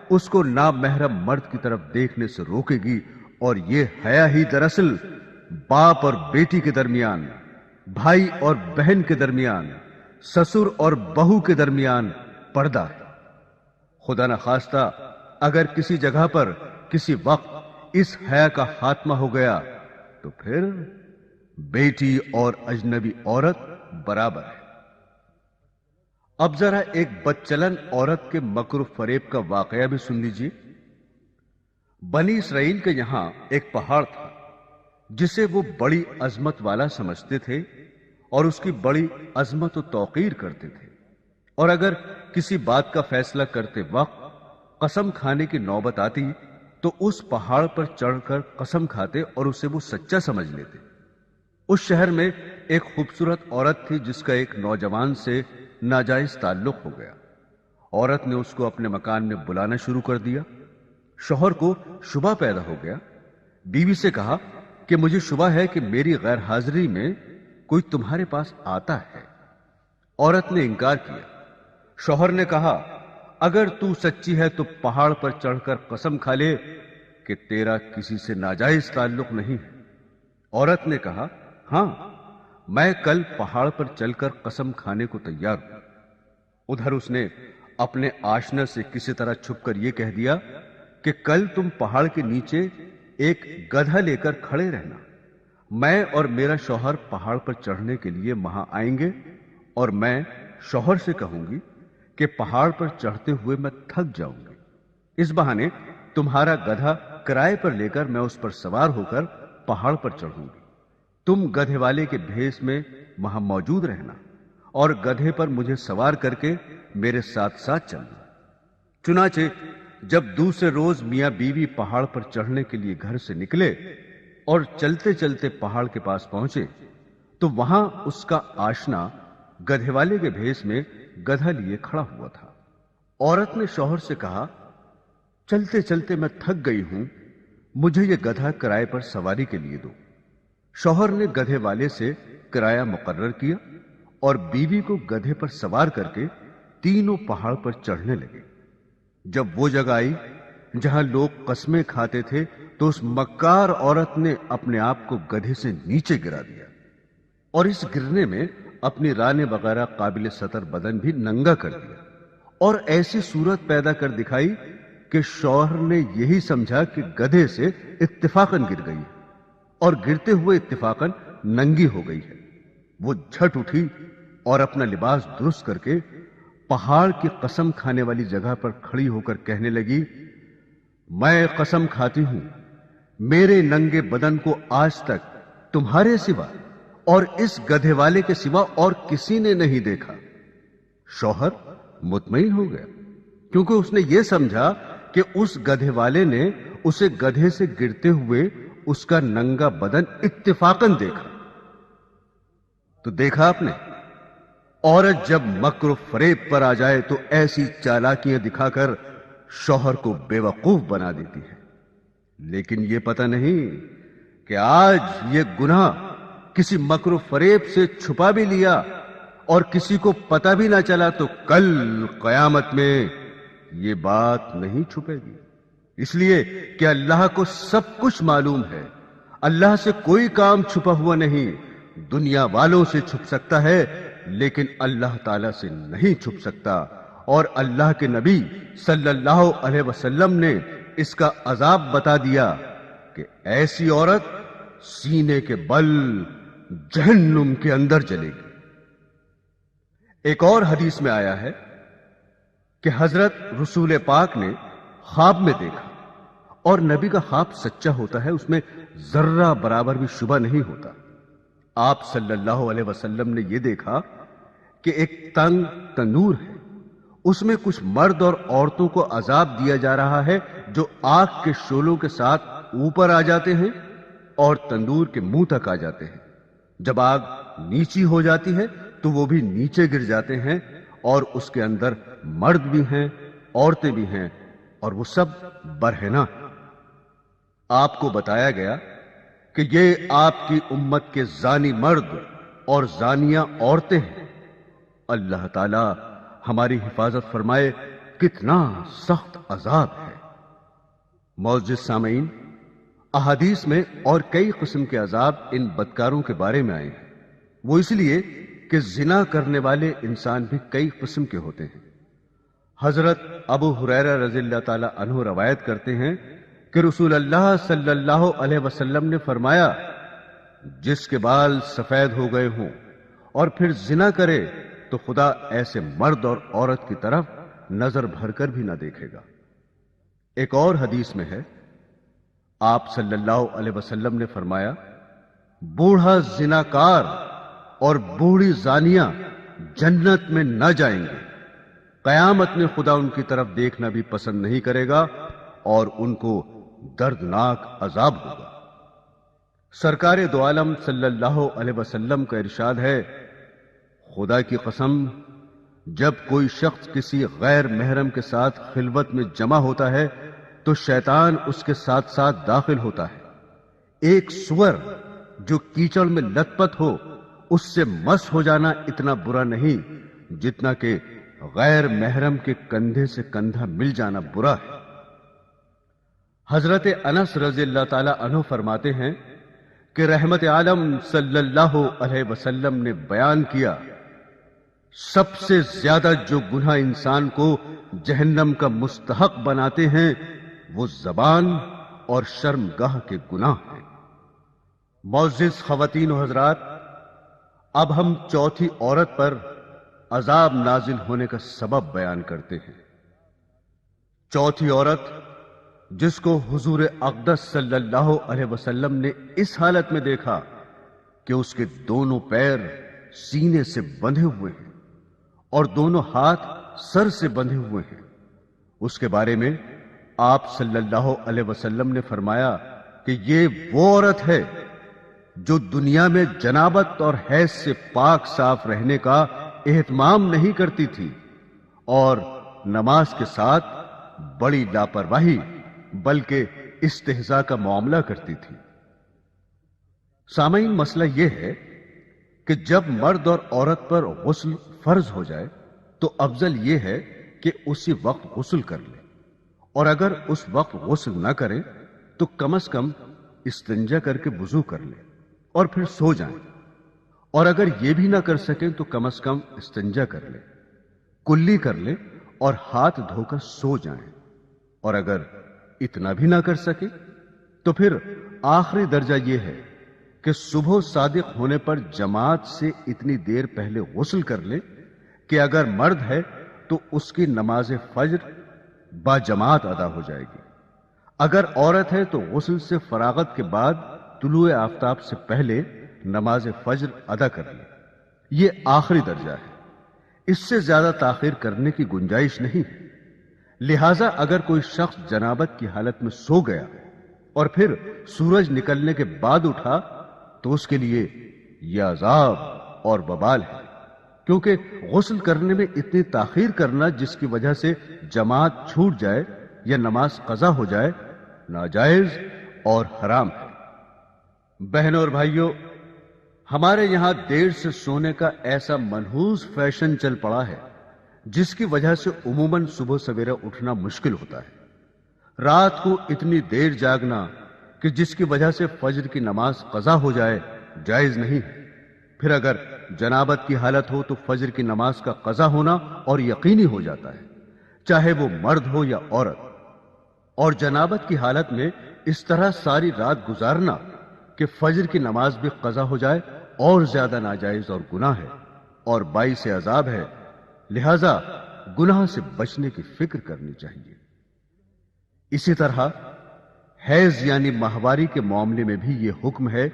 اس کو نامحرم مرد کی طرف دیکھنے سے روکے گی، اور یہ حیا ہی دراصل باپ اور بیٹی کے درمیان، بھائی اور بہن کے درمیان، سسر اور بہو کے درمیان پردہ ہے۔ خدا نخواستہ اگر کسی جگہ پر کسی وقت اس حیا کا خاتمہ ہو گیا تو پھر بیٹی اور اجنبی عورت برابر ہے۔ اب ذرا ایک بدچلن عورت کے مکر و فریب کا واقعہ بھی سن لیجیے۔ بنی اسرائیل کے یہاں ایک پہاڑ تھا جسے وہ بڑی عظمت والا سمجھتے تھے اور اس کی بڑی عظمت و توقیر کرتے تھے، اور اگر کسی بات کا فیصلہ کرتے وقت قسم کھانے کی نوبت آتی تو اس پہاڑ پر چڑھ کر قسم کھاتے اور اسے وہ سچا سمجھ لیتے۔ اس شہر میں ایک خوبصورت عورت تھی جس کا ایک نوجوان سے ناجائز تعلق ہو گیا۔ عورت نے اس کو اپنے مکان میں بلانا شروع کر دیا۔ شوہر کو شبہ پیدا ہو گیا۔ بیوی سے کہا کہ مجھے شبہ ہے کہ میری غیر حاضری میں کوئی تمہارے پاس آتا ہے۔ عورت نے انکار کیا۔ شوہر نے کہا اگر تو سچی ہے تو پہاڑ پر چڑھ کر قسم کھا لے کہ تیرا کسی سے ناجائز تعلق نہیں ہے۔ عورت نے کہا ہاں، میں کل پہاڑ پر چل کر قسم کھانے کو تیار ہوں۔ ادھر اس نے اپنے آشنا سے کسی طرح چھپ کر یہ کہہ دیا کہ کل تم پہاڑ کے نیچے ایک گدھا لے کر کھڑے رہنا، میں اور میرا شوہر پہاڑ پر چڑھنے کے لیے وہاں آئیں گے، اور میں شوہر سے کہوں گی کہ پہاڑ پر چڑھتے ہوئے میں تھک جاؤں گی، اس بہانے تمہارا گدھا کرائے پر لے کر میں اس پر سوار ہو کر پہاڑ پر چڑھوں گی۔ تم گدھے والے کے بھیس میں وہاں موجود رہنا اور گدھے پر مجھے سوار کر کے میرے ساتھ ساتھ چلنا۔ چنانچہ جب دوسرے روز میاں بیوی پہاڑ پر چڑھنے کے لیے گھر سے نکلے اور چلتے چلتے پہاڑ کے پاس پہنچے تو وہاں اس کا آشنا گدھے والے کے بھیس میں گدھا لیے کھڑا ہوا تھا۔ عورت نے شوہر سے کہا چلتے چلتے میں تھک گئی ہوں، مجھے یہ گدھا کرائے پر سواری کے لیے دو۔ شوہر نے گدھے والے سے کرایہ مقرر کیا اور بیوی کو گدھے پر سوار کر کے تینوں پہاڑ پر چڑھنے لگے۔ جب وہ جگہ آئی جہاں لوگ قسمیں کھاتے تھے تو اس مکار عورت نے اپنے آپ کو گدھے سے نیچے گرا دیا، اور اس گرنے میں اپنی رانے وغیرہ قابل سطر بدن بھی ننگا کر دیا، اور ایسی صورت پیدا کر دکھائی کہ شوہر نے یہی سمجھا کہ گدھے سے اتفاقاً گر گئی، اور گرتے ہوئے اتفاقاً ننگی ہو گئی ہے۔ وہ جھٹ اٹھی اور اپنا لباس درست کر کے پہاڑ کی قسم کھانے والی جگہ پر کھڑی ہو کر کہنے لگی، میں قسم کھاتی ہوں میرے ننگے بدن کو آج تک تمہارے سوا اور اس گدھے والے کے سوا اور کسی نے نہیں دیکھا۔ شوہر مطمئن ہو گیا، کیونکہ اس نے یہ سمجھا کہ اس گدھے والے نے اسے گدھے سے گرتے ہوئے اس کا ننگا بدن اتفاقاً دیکھا۔ تو دیکھا آپ نے، عورت جب مکر و فریب پر آ جائے تو ایسی چالاکیاں دکھا کر شوہر کو بے وقوف بنا دیتی ہے، لیکن یہ پتہ نہیں کہ آج یہ گناہ کسی مکر و فریب سے چھپا بھی لیا اور کسی کو پتہ بھی نہ چلا تو کل قیامت میں یہ بات نہیں چھپے گی، اس لیے کہ اللہ کو سب کچھ معلوم ہے۔ اللہ سے کوئی کام چھپا ہوا نہیں، دنیا والوں سے چھپ سکتا ہے لیکن اللہ تعالی سے نہیں چھپ سکتا۔ اور اللہ کے نبی صلی اللہ علیہ وسلم نے اس کا عذاب بتا دیا کہ ایسی عورت سینے کے بل جہنم کے اندر جلے گی۔ ایک اور حدیث میں آیا ہے کہ حضرت رسول پاک نے خواب میں دیکھا، اور نبی کا خواب سچا ہوتا ہے، اس میں ذرہ برابر بھی شبہ نہیں ہوتا۔ آپ صلی اللہ علیہ وسلم نے یہ دیکھا کہ ایک تنگ تندور ہے، اس میں کچھ مرد اور عورتوں کو عذاب دیا جا رہا ہے جو آگ کے شعلوں کے ساتھ اوپر آ جاتے ہیں اور تندور کے منہ تک آ جاتے ہیں۔ جب آگ نیچی ہو جاتی ہے تو وہ بھی نیچے گر جاتے ہیں، اور اس کے اندر مرد بھی ہیں، عورتیں بھی ہیں، اور وہ سب برہنہ ہیں۔ آپ کو بتایا گیا کہ یہ آپ کی امت کے زانی مرد اور زانیہ عورتیں ہیں۔ اللہ تعالی ہماری حفاظت فرمائے، کتنا سخت عذاب ہے۔ معزز سامعین، احادیث میں اور کئی قسم کے عذاب ان بدکاروں کے بارے میں آئے ہیں، وہ اس لیے کہ زنا کرنے والے انسان بھی کئی قسم کے ہوتے ہیں۔ حضرت ابو ہریرہ رضی اللہ تعالی عنہ روایت کرتے ہیں کہ رسول اللہ صلی اللہ علیہ وسلم نے فرمایا، جس کے بال سفید ہو گئے ہوں اور پھر زنا کرے تو خدا ایسے مرد اور عورت کی طرف نظر بھر کر بھی نہ دیکھے گا۔ ایک اور حدیث میں ہے، آپ صلی اللہ علیہ وسلم نے فرمایا، بوڑھا زناکار اور بوڑھی زانیہ جنت میں نہ جائیں گے، قیامت میں خدا ان کی طرف دیکھنا بھی پسند نہیں کرے گا اور ان کو دردناک عذاب ہوگا۔ سرکار دو عالم صلی اللہ علیہ وسلم کا ارشاد ہے، خدا کی قسم، جب کوئی شخص کسی غیر محرم کے ساتھ خلوت میں جمع ہوتا ہے تو شیطان اس کے ساتھ ساتھ داخل ہوتا ہے۔ ایک سور جو کیچڑ میں لت پت ہو، اس سے مس ہو جانا اتنا برا نہیں جتنا کہ غیر محرم کے کندھے سے کندھا مل جانا برا ہے۔ حضرت انس رضی اللہ تعالی عنہ فرماتے ہیں کہ رحمت عالم صلی اللہ علیہ وسلم نے بیان کیا، سب سے زیادہ جو گناہ انسان کو جہنم کا مستحق بناتے ہیں وہ زبان اور شرمگاہ کے گناہ ہیں۔ معزز خواتین و حضرات، اب ہم چوتھی عورت پر عذاب نازل ہونے کا سبب بیان کرتے ہیں۔ چوتھی عورت جس کو حضور اقدس صلی اللہ علیہ وسلم نے اس حالت میں دیکھا کہ اس کے دونوں پیر سینے سے بندھے ہوئے ہیں اور دونوں ہاتھ سر سے بندھے ہوئے ہیں، اس کے بارے میں آپ صلی اللہ علیہ وسلم نے فرمایا کہ یہ وہ عورت ہے جو دنیا میں جنابت اور حیض سے پاک صاف رہنے کا اہتمام نہیں کرتی تھی اور نماز کے ساتھ بڑی لاپرواہی بلکہ استہزاء کا معاملہ کرتی تھی۔ سامعین، مسئلہ یہ ہے کہ جب مرد اور عورت پر غسل فرض ہو جائے تو افضل یہ ہے کہ اسی وقت غسل کر لیں، اور اگر اس وقت غسل نہ کریں تو کم از کم استنجا کر کے وضو کر لیں اور پھر سو جائیں، اور اگر یہ بھی نہ کر سکیں تو کم از کم استنجا کر لیں، کلی کر لیں اور ہاتھ دھو کر سو جائیں، اور اگر اتنا بھی نہ کر سکے تو پھر آخری درجہ یہ ہے کہ صبح صادق ہونے پر جماعت سے اتنی دیر پہلے غسل کر لے کہ اگر مرد ہے تو اس کی نماز فجر با جماعت ادا ہو جائے گی، اگر عورت ہے تو غسل سے فراغت کے بعد طلوع آفتاب سے پہلے نماز فجر ادا کر لے۔ یہ آخری درجہ ہے، اس سے زیادہ تاخیر کرنے کی گنجائش نہیں ہے۔ لہذا اگر کوئی شخص جنابت کی حالت میں سو گیا اور پھر سورج نکلنے کے بعد اٹھا تو اس کے لیے یہ عذاب اور وبال ہے، کیونکہ غسل کرنے میں اتنی تاخیر کرنا جس کی وجہ سے جماعت چھوٹ جائے یا نماز قضا ہو جائے ناجائز اور حرام ہے۔ بہنوں اور بھائیوں، ہمارے یہاں دیر سے سونے کا ایسا منحوس فیشن چل پڑا ہے جس کی وجہ سے عموماً صبح سویرے اٹھنا مشکل ہوتا ہے۔ رات کو اتنی دیر جاگنا کہ جس کی وجہ سے فجر کی نماز قضا ہو جائے جائز نہیں ہے۔ پھر اگر جنابت کی حالت ہو تو فجر کی نماز کا قضا ہونا اور یقینی ہو جاتا ہے، چاہے وہ مرد ہو یا عورت۔ اور جنابت کی حالت میں اس طرح ساری رات گزارنا کہ فجر کی نماز بھی قضا ہو جائے اور زیادہ ناجائز اور گناہ ہے اور باعث عذاب ہے۔ لہذا گناہ سے بچنے کی فکر کرنی چاہیے۔ اسی طرح حیض یعنی ماہواری کے معاملے میں بھی یہ حکم ہے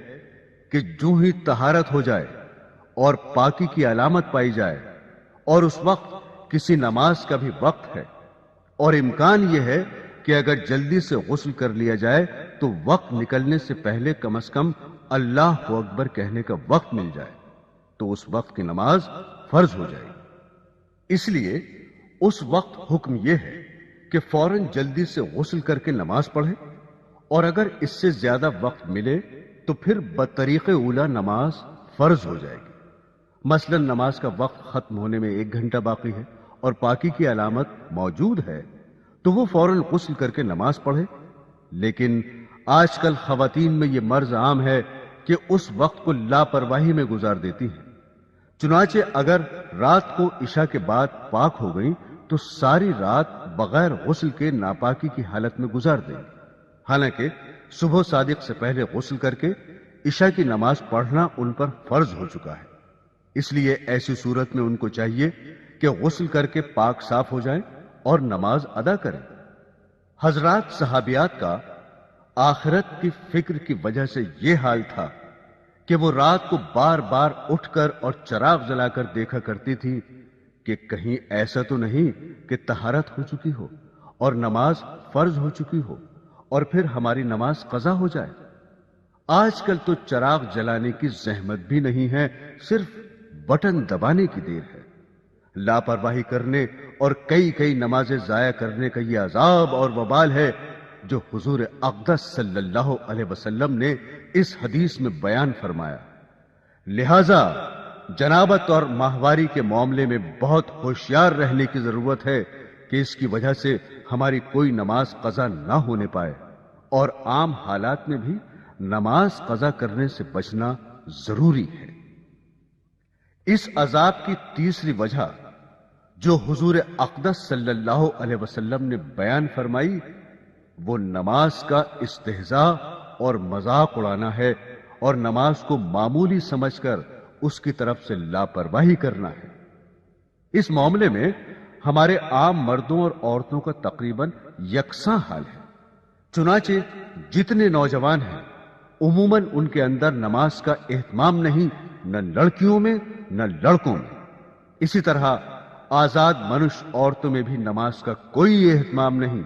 کہ جو ہی طہارت ہو جائے اور پاکی کی علامت پائی جائے اور اس وقت کسی نماز کا بھی وقت ہے اور امکان یہ ہے کہ اگر جلدی سے غسل کر لیا جائے تو وقت نکلنے سے پہلے کم از کم اللہ اکبر کہنے کا وقت مل جائے تو اس وقت کی نماز فرض ہو جائے۔ اس لیے اس وقت حکم یہ ہے کہ فوراً جلدی سے غسل کر کے نماز پڑھے، اور اگر اس سے زیادہ وقت ملے تو پھر بطریق اولا نماز فرض ہو جائے گی۔ مثلا نماز کا وقت ختم ہونے میں 1 گھنٹہ باقی ہے اور پاکی کی علامت موجود ہے تو وہ فوراً غسل کر کے نماز پڑھے۔ لیکن آج کل خواتین میں یہ مرض عام ہے کہ اس وقت کو لاپرواہی میں گزار دیتی ہیں، چنانچہ اگر رات کو عشاء کے بعد پاک ہو گئی تو ساری رات بغیر غسل کے ناپاکی کی حالت میں گزار دیں گی، حالانکہ صبح صادق سے پہلے غسل کر کے عشاء کی نماز پڑھنا ان پر فرض ہو چکا ہے۔ اس لیے ایسی صورت میں ان کو چاہیے کہ غسل کر کے پاک صاف ہو جائیں اور نماز ادا کریں۔ حضرات صحابیات کا آخرت کی فکر کی وجہ سے یہ حال تھا کہ وہ رات کو بار بار اٹھ کر اور چراغ جلا کر دیکھا کرتی تھی کہ کہیں ایسا تو نہیں کہ طہارت ہو چکی ہو اور نماز فرض ہو چکی ہو اور پھر ہماری نماز قضا ہو جائے۔ آج کل تو چراغ جلانے کی زحمت بھی نہیں ہے، صرف بٹن دبانے کی دیر ہے۔ لاپرواہی کرنے اور کئی نمازیں ضائع کرنے کا یہ عذاب اور وبال ہے جو حضور اقدس صلی اللہ علیہ وسلم نے اس حدیث میں بیان فرمایا۔ لہذا جنابت اور ماہواری کے معاملے میں بہت ہوشیار رہنے کی ضرورت ہے کہ اس کی وجہ سے ہماری کوئی نماز قضا نہ ہونے پائے، اور عام حالات میں بھی نماز قضا کرنے سے بچنا ضروری ہے۔ اس عذاب کی تیسری وجہ جو حضور اقدس صلی اللہ علیہ وسلم نے بیان فرمائی وہ نماز کا استہزاء اور مذاق اڑانا ہے اور نماز کو معمولی سمجھ کر اس کی طرف سے لاپرواہی کرنا ہے۔ اس معاملے میں ہمارے عام مردوں اور عورتوں کا تقریباً یکساں حال ہے، چنانچہ جتنے نوجوان ہیں عموماً ان کے اندر نماز کا اہتمام نہیں، نہ لڑکیوں میں نہ لڑکوں میں۔ اسی طرح آزاد منش عورتوں میں بھی نماز کا کوئی اہتمام نہیں،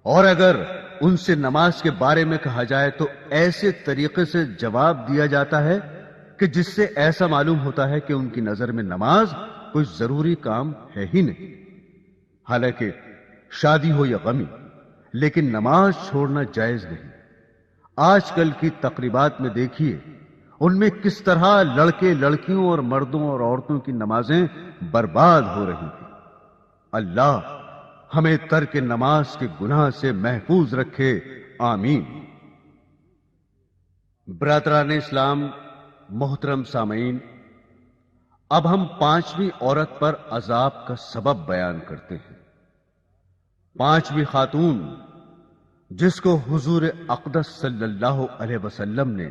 اور اگر ان سے نماز کے بارے میں کہا جائے تو ایسے طریقے سے جواب دیا جاتا ہے کہ جس سے ایسا معلوم ہوتا ہے کہ ان کی نظر میں نماز کوئی ضروری کام ہے ہی نہیں۔ حالانکہ شادی ہو یا غمی، لیکن نماز چھوڑنا جائز نہیں۔ آج کل کی تقریبات میں دیکھیے ان میں کس طرح لڑکے لڑکیوں اور مردوں اور عورتوں کی نمازیں برباد ہو رہی ہیں۔ اللہ ہمیں ترک نماز کے گناہ سے محفوظ رکھے، آمین۔ برادران اسلام، محترم سامعین، اب ہم 5ویں عورت پر عذاب کا سبب بیان کرتے ہیں۔ 5ویں خاتون جس کو حضور اقدس صلی اللہ علیہ وسلم نے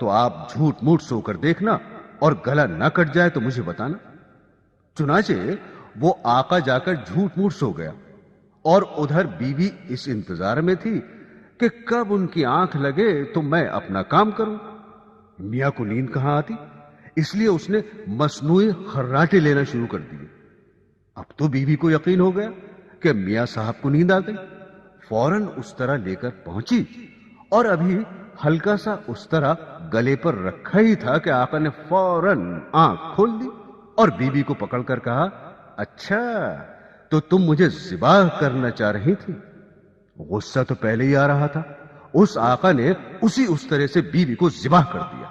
تو آپ جھوٹ موٹ سو کر دیکھنا اور گلا نہ کٹ جائے تو مجھے بتانا۔ چنانچہ وہ آقا جا کر جھوٹ موٹ سو گیا، اور ادھر بیوی اس انتظار میں تھی کہ کب ان کی آنکھ لگے تو میں اپنا کام کروں۔ میاں کو نیند کہاں آتی، اس لیے اس نے مصنوعی خراٹے لینا شروع کر دیے۔ اب تو بیوی کو یقین ہو گیا کہ میاں صاحب کو نیند آ گئی، فوراً اس طرح لے کر پہنچی، اور ابھی ہلکا سا اس طرح گلے پر رکھا ہی تھا کہ آقا نے فوراً آنکھ کھول دی اور بیوی کو پکڑ کر کہا، اچھا تو تم مجھے ذبح کرنا چاہ رہی تھی۔ غصہ تو پہلے ہی آ رہا تھا، اس آقا نے اس طرح سے بیوی کو ذبح کر دیا۔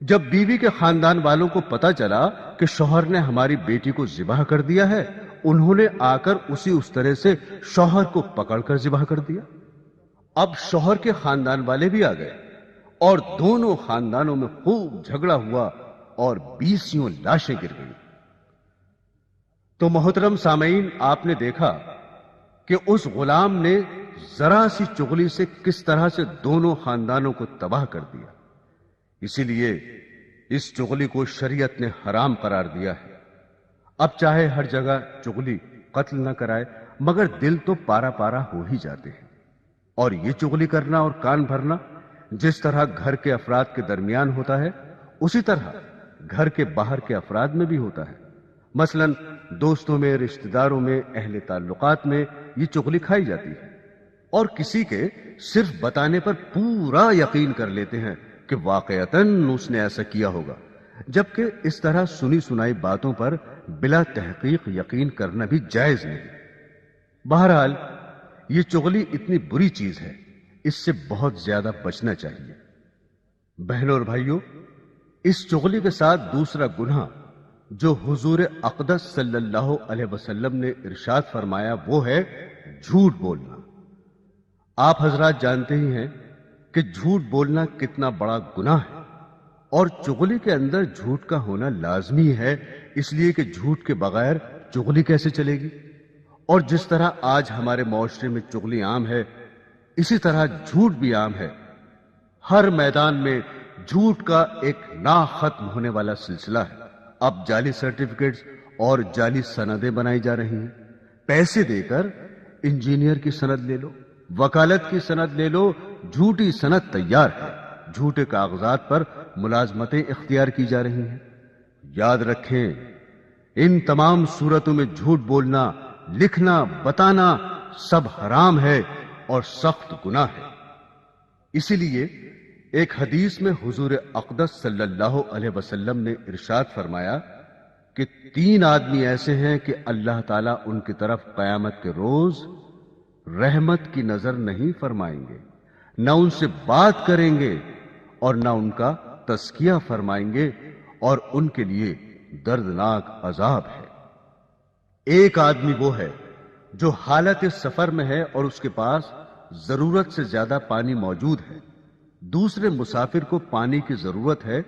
جب بیوی کے خاندان والوں کو پتا چلا کہ شوہر نے ہماری بیٹی کو ذبح کر دیا ہے، انہوں نے آ کر اس طرح سے شوہر کو پکڑ کر ذبح کر دیا۔ اب شوہر کے خاندان والے بھی آ گئے اور دونوں خاندانوں میں خوب جھگڑا ہوا اور 20 لاشیں گر گئیں۔ تو محترم سامعین، آپ نے دیکھا کہ اس غلام نے ذرا سی چغلی سے کس طرح سے دونوں خاندانوں کو تباہ کر دیا۔ اسی لیے اس چغلی کو شریعت نے حرام قرار دیا ہے۔ اب چاہے ہر جگہ چغلی قتل نہ کرائے، مگر دل تو پارا پارا ہو ہی جاتے ہیں۔ اور یہ چغلی کرنا اور کان بھرنا جس طرح گھر کے افراد کے درمیان ہوتا ہے، اسی طرح گھر کے باہر کے افراد میں بھی ہوتا ہے۔ مثلا دوستوں میں، رشتہ داروں میں، اہل تعلقات میں یہ چغلی کھائی جاتی ہے، اور کسی کے صرف بتانے پر پورا یقین کر لیتے ہیں کہ واقعتاً اس نے ایسا کیا ہوگا، جبکہ اس طرح سنی سنائی باتوں پر بلا تحقیق یقین کرنا بھی جائز نہیں۔ بہرحال یہ چغلی اتنی بری چیز ہے، اس سے بہت زیادہ بچنا چاہیے۔ بہنوں اور بھائیوں، اس چغلی کے ساتھ دوسرا گناہ جو حضور اقدس صلی اللہ علیہ وسلم نے ارشاد فرمایا وہ ہے جھوٹ بولنا۔ آپ حضرات جانتے ہی ہیں کہ جھوٹ بولنا کتنا بڑا گناہ ہے، اور چغلی کے اندر جھوٹ کا ہونا لازمی ہے، اس لیے کہ جھوٹ کے بغیر چغلی کیسے چلے گی۔ اور جس طرح آج ہمارے معاشرے میں چغلی عام ہے، اسی طرح جھوٹ بھی عام ہے۔ ہر میدان میں جھوٹ کا ایک نا ختم ہونے والا سلسلہ ہے۔ اب جعلی سرٹیفکیٹس اور جعلی سندیں بنائی جا رہی ہیں۔ پیسے دے کر انجینئر کی سند لے لو، وکالت کی سند لے لو، جھوٹی سند تیار ہے۔ جھوٹے کاغذات پر ملازمتیں اختیار کی جا رہی ہیں۔ یاد رکھیں، ان تمام صورتوں میں جھوٹ بولنا، لکھنا، بتانا سب حرام ہے اور سخت گناہ ہے۔ اسی لیے ایک حدیث میں حضور اقدس صلی اللہ علیہ وسلم نے ارشاد فرمایا کہ 3 آدمی ایسے ہیں کہ اللہ تعالیٰ ان کی طرف قیامت کے روز رحمت کی نظر نہیں فرمائیں گے، نہ ان سے بات کریں گے اور نہ ان کا تزکیہ فرمائیں گے، اور ان کے لیے دردناک عذاب ہے۔ ایک آدمی وہ ہے جو حالت سفر میں ہے اور اس کے پاس ضرورت سے زیادہ پانی موجود ہے، دوسرے مسافر کو پانی کی ضرورت ہے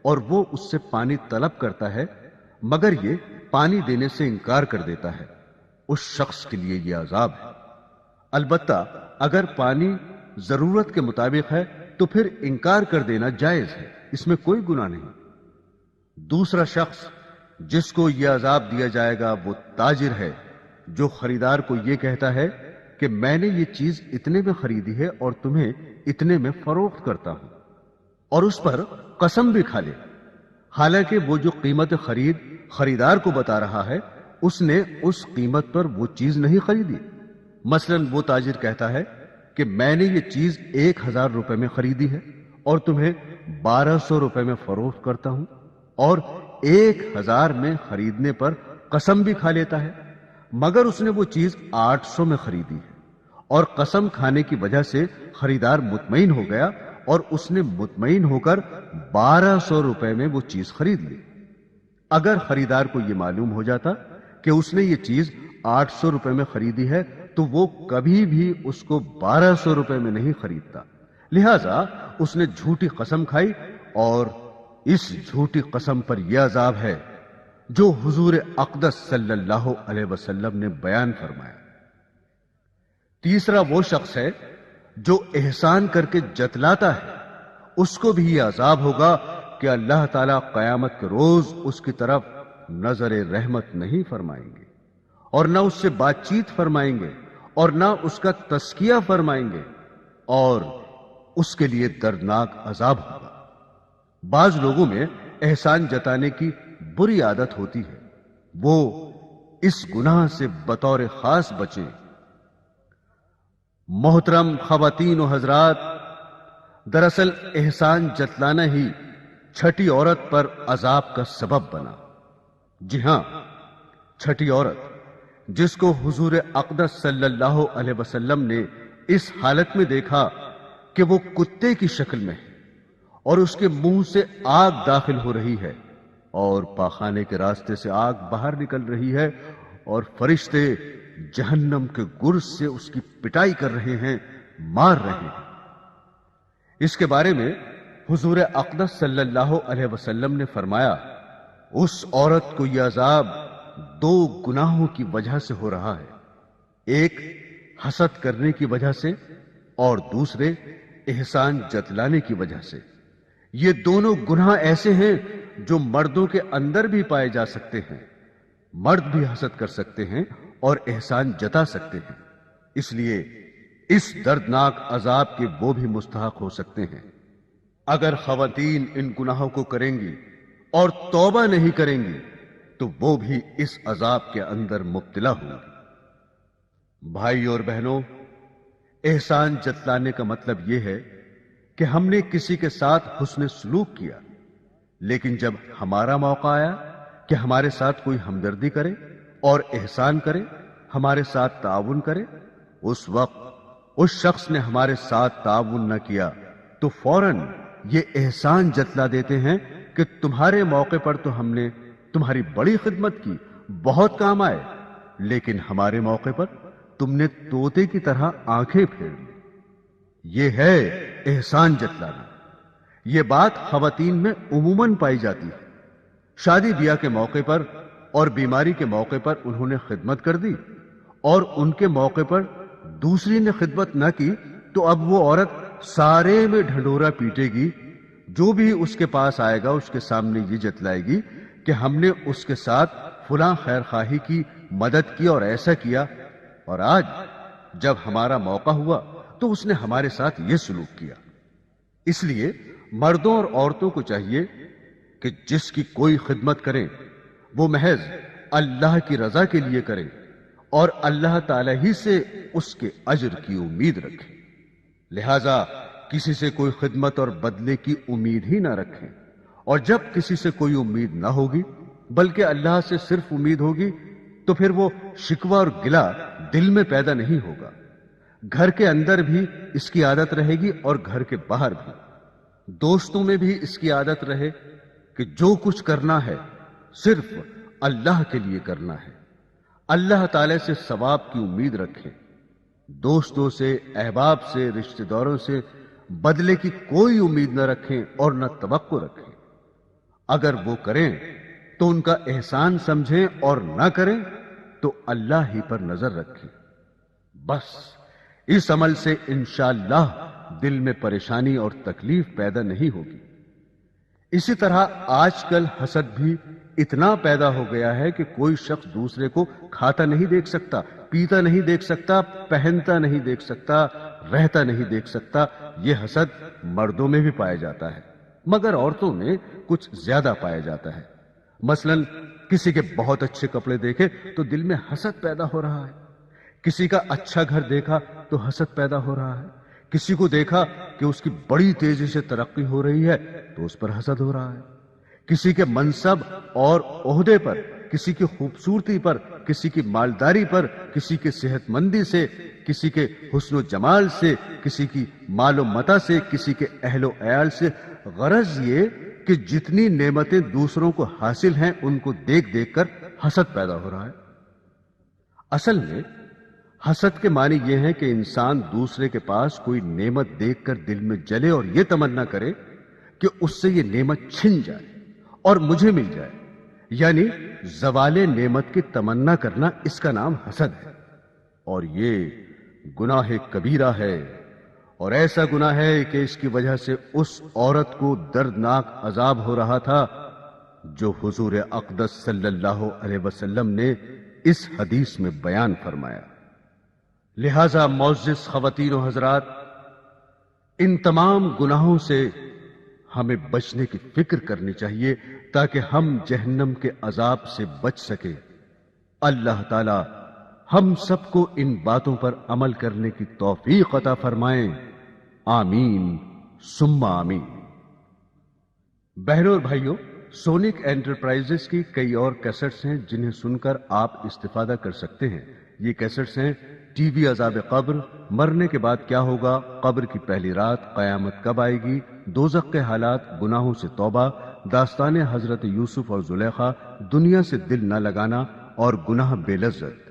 اور وہ اس سے پانی طلب کرتا ہے، مگر یہ پانی دینے سے انکار کر دیتا ہے، اس شخص کے لیے یہ عذاب ہے۔ البتہ اگر پانی ضرورت کے مطابق ہے تو پھر انکار کر دینا جائز ہے، اس میں کوئی گناہ نہیں۔ دوسرا شخص جس کو یہ عذاب دیا جائے گا وہ تاجر ہے، جو خریدار کو یہ کہتا ہے کہ میں نے یہ چیز اتنے میں خریدی ہے اور تمہیں اتنے میں فروخت کرتا ہوں، اور اس پر قسم بھی کھا لے، حالانکہ وہ جو قیمت خرید خریدار کو بتا رہا ہے اس نے اس قیمت پر وہ چیز نہیں خریدی۔ مثلا وہ تاجر کہتا ہے کہ میں نے یہ چیز 1000 روپے میں خریدی ہے اور تمہیں 1200 روپے میں فروخت کرتا ہوں، اور 1000 میں خریدنے پر قسم بھی کھا لیتا ہے، مگر اس نے وہ چیز 800 میں خریدی ہے، اور قسم کھانے کی وجہ سے خریدار مطمئن ہو گیا اور اس نے مطمئن ہو کر 1200 روپے میں وہ چیز خرید لی۔ اگر خریدار کو یہ معلوم ہو جاتا کہ اس نے یہ چیز 800 روپے میں خریدی ہے تو وہ کبھی بھی اس کو 1200 روپے میں نہیں خریدتا، لہذا اس نے جھوٹی قسم کھائی، اور اس جھوٹی قسم پر یہ عذاب ہے جو حضور اقدس صلی اللہ علیہ وسلم نے بیان فرمایا۔ تیسرا وہ شخص ہے جو احسان کر کے جتلاتا ہے اس کو بھی یہ عذاب ہوگا کہ اللہ تعالیٰ قیامت کے روز اس کی طرف نظر رحمت نہیں فرمائیں گے اور نہ اس سے بات چیت فرمائیں گے اور نہ اس کا تزکیہ فرمائیں گے، اور اس کے لیے دردناک عذاب ہوگا۔ بعض لوگوں میں احسان جتانے کی بری عادت ہوتی ہے، وہ اس گناہ سے بطور خاص بچیں۔ محترم خواتین و حضرات، دراصل احسان جتلانا ہی چھٹی عورت پر عذاب کا سبب بنا۔ جی ہاں، چھٹی عورت جس کو حضور اقدس صلی اللہ علیہ وسلم نے اس حالت میں دیکھا کہ وہ کتے کی شکل میں ہے اور اس کے منہ سے آگ داخل ہو رہی ہے اور پاخانے کے راستے سے آگ باہر نکل رہی ہے اور فرشتے جہنم کے گرز سے اس کی پٹائی کر رہے ہیں، مار رہے ہیں۔ اس کے بارے میں حضور اقدس صلی اللہ علیہ وسلم نے فرمایا، اس عورت کو یہ عذاب دو گناہوں کی وجہ سے ہو رہا ہے، ایک حسد کرنے کی وجہ سے اور دوسرے احسان جتلانے کی وجہ سے۔ یہ دونوں گناہ ایسے ہیں جو مردوں کے اندر بھی پائے جا سکتے ہیں، مرد بھی حسد کر سکتے ہیں اور احسان جتا سکتے ہیں، اس لیے اس دردناک عذاب کے وہ بھی مستحق ہو سکتے ہیں۔ اگر خواتین ان گناہوں کو کریں گی اور توبہ نہیں کریں گی تو وہ بھی اس عذاب کے اندر مبتلا ہوں گی۔ بھائی اور بہنوں، احسان جتلانے کا مطلب یہ ہے کہ ہم نے کسی کے ساتھ حسن سلوک کیا، لیکن جب ہمارا موقع آیا کہ ہمارے ساتھ کوئی ہمدردی کرے اور احسان کرے، ہمارے ساتھ تعاون کرے، اس وقت اس شخص نے ہمارے ساتھ تعاون نہ کیا تو فوراً یہ احسان جتلا دیتے ہیں کہ تمہارے موقع پر تو ہم نے تمہاری بڑی خدمت کی، بہت کام آئے، لیکن ہمارے موقع پر تم نے طوطے کی طرح آنکھیں پھیر لی۔ یہ ہے احسان جتلانا۔ یہ بات خواتین میں عموماً پائی جاتی ہے۔ شادی بیاہ کے موقع پر اور بیماری کے موقع پر انہوں نے خدمت کر دی اور ان کے موقع پر دوسری نے خدمت نہ کی تو اب وہ عورت سارے میں ڈھنڈورا پیٹے گی، جو بھی اس کے پاس آئے گا اس کے سامنے یہ جتلائے گی کہ ہم نے اس کے ساتھ فلاں خیر خواہی کی، مدد کی اور ایسا کیا، اور آج جب ہمارا موقع ہوا تو اس نے ہمارے ساتھ یہ سلوک کیا۔ اس لیے مردوں اور عورتوں کو چاہیے کہ جس کی کوئی خدمت کریں وہ محض اللہ کی رضا کے لیے کریں اور اللہ تعالی ہی سے اس کے اجر کی امید رکھیں۔ لہذا کسی سے کوئی خدمت اور بدلے کی امید ہی نہ رکھیں، اور جب کسی سے کوئی امید نہ ہوگی بلکہ اللہ سے صرف امید ہوگی تو پھر وہ شکوہ اور گلہ دل میں پیدا نہیں ہوگا۔ گھر کے اندر بھی اس کی عادت رہے گی اور گھر کے باہر بھی، دوستوں میں بھی اس کی عادت رہے کہ جو کچھ کرنا ہے صرف اللہ کے لیے کرنا ہے، اللہ تعالی سے ثواب کی امید رکھیں، دوستوں سے، احباب سے، رشتہ داروں سے بدلے کی کوئی امید نہ رکھیں اور نہ توقع رکھیں۔ اگر وہ کریں تو ان کا احسان سمجھیں اور نہ کریں تو اللہ ہی پر نظر رکھیں۔ بس اس عمل سے انشاءاللہ دل میں پریشانی اور تکلیف پیدا نہیں ہوگی۔ اسی طرح آج کل حسد بھی اتنا پیدا ہو گیا ہے کہ کوئی شخص دوسرے کو کھاتا نہیں دیکھ سکتا، پیتا نہیں دیکھ سکتا، پہنتا نہیں دیکھ سکتا، رہتا نہیں دیکھ سکتا۔ یہ حسد مردوں میں بھی پایا جاتا ہے مگر عورتوں میں کچھ زیادہ پایا جاتا ہے۔ مثلا کسی کے بہت اچھے کپڑے دیکھے تو دل میں حسد پیدا ہو رہا ہے، کسی کا اچھا گھر دیکھا تو حسد پیدا ہو رہا ہے، کسی کو دیکھا کہ اس کی بڑی تیزی سے ترقی ہو رہی ہے تو اس پر حسد ہو رہا ہے، کسی کے منصب اور عہدے پر، کسی کی خوبصورتی پر، کسی کی مالداری پر، کسی کی صحت مندی سے، کسی کے حسن و جمال سے، کسی کی مال و متاع سے، کسی کے اہل و عیال سے۔ غرض یہ کہ جتنی نعمتیں دوسروں کو حاصل ہیں ان کو دیکھ دیکھ کر حسد پیدا ہو رہا ہے۔ اصل میں حسد کے معنی یہ ہے کہ انسان دوسرے کے پاس کوئی نعمت دیکھ کر دل میں جلے اور یہ تمنا کرے کہ اس سے یہ نعمت چھن جائے اور مجھے مل جائے، یعنی زوال نعمت کی تمنا کرنا، اس کا نام حسد ہے، اور یہ گناہ کبیرہ ہے اور ایسا گناہ ہے کہ اس کی وجہ سے اس عورت کو دردناک عذاب ہو رہا تھا جو حضور اقدس صلی اللہ علیہ وسلم نے اس حدیث میں بیان فرمایا۔ لہذا معزز خواتین و حضرات، ان تمام گناہوں سے ہمیں بچنے کی فکر کرنی چاہیے تاکہ ہم جہنم کے عذاب سے بچ سکیں۔ اللہ تعالی ہم سب کو ان باتوں پر عمل کرنے کی توفیق عطا فرمائیں، آمین ثم آمین۔ بہنوں اور بھائیوں، سونک انٹرپرائزز کی کئی اور کیسٹس ہیں جنہیں سن کر آپ استفادہ کر سکتے ہیں۔ یہ کیسٹس ہیں ٹی وی عذاب قبر، مرنے کے بعد کیا ہوگا، قبر کی پہلی رات، قیامت کب آئے گی، دوزخ کے حالات، گناہوں سے توبہ، داستان حضرت یوسف اور زلیخا، دنیا سے دل نہ لگانا اور گناہ بے لذت۔